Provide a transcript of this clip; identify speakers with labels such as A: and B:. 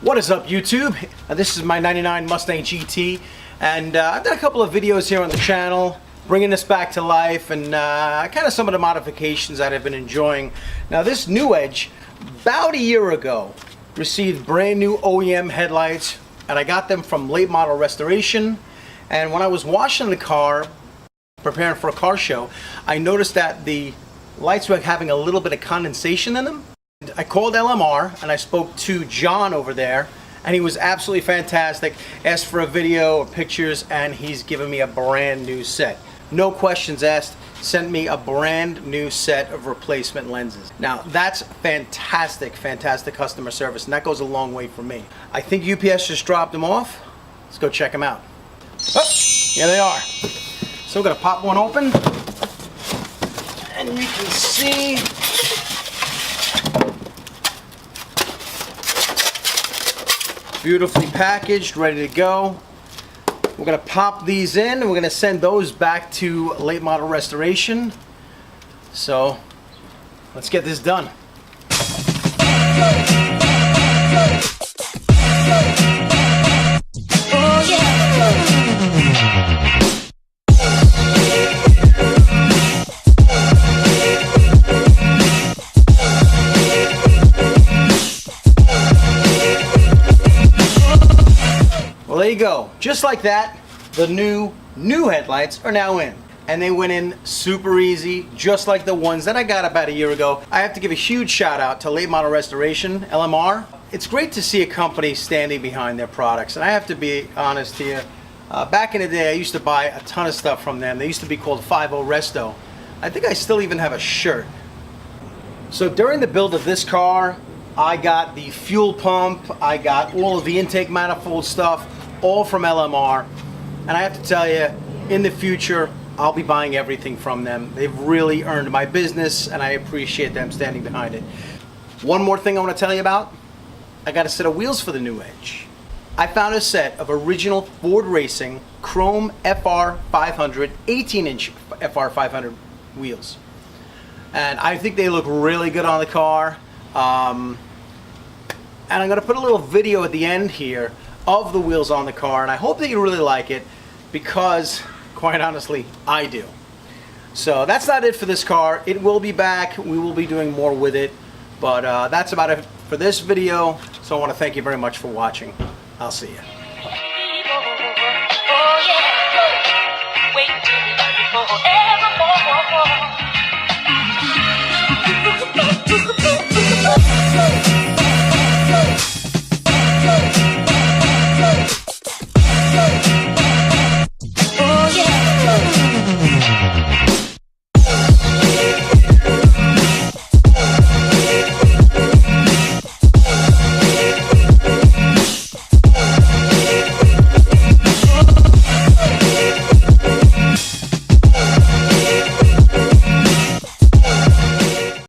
A: What is up, YouTube? This is my 99 Mustang GT, and I've done a couple of videos here on the channel bringing this back to life and kind of some of the modifications that I've been enjoying. Now, this new Edge, about a year ago, received brand new OEM headlights, and I got them from Late Model Restoration. And when I was washing the car, preparing for a car show, I noticed that the lights were having a little bit of condensation in them. I called LMR and I spoke to John over there, and he was absolutely fantastic. Asked for a video or pictures, and he's given me a brand new set. No questions asked, sent me a brand new set of replacement lenses. Now that's fantastic customer service, and that goes a long way for me. I think UPS just dropped them off. Let's go check them out. Oh, here they are. So we're gonna pop one open, and you can see beautifully packaged, ready to go. We're gonna pop these in, and we're gonna send those back to Late Model Restoration. So let's get this done. Well, there you go. Just like that, the new headlights are now in. And they went in super easy, just like the ones that I got about a year ago. I have to give a huge shout out to Late Model Restoration, LMR. It's great to see a company standing behind their products. And I have to be honest here, back in the day I used to buy a ton of stuff from them. They used to be called 50 Resto. I think I still even have a shirt. So during the build of this car, I got the fuel pump, I got all of the intake manifold stuff, all from LMR. And I have to tell you, in the future, I'll be buying everything from them. They've really earned my business, and I appreciate them standing behind it. One more thing I want to tell you about. I got a set of wheels for the new Edge. I found a set of original Ford Racing Chrome FR 500, 18-inch FR 500 wheels. And I think they look really good on the car. And I'm going to put a little video at the end here of the wheels on the car, and I hope that you really like it, because quite honestly I do. So that's not it for this car. It will be back. We will be doing more with it, but that's about it for this video. So I want to thank you very much for watching. I'll see you.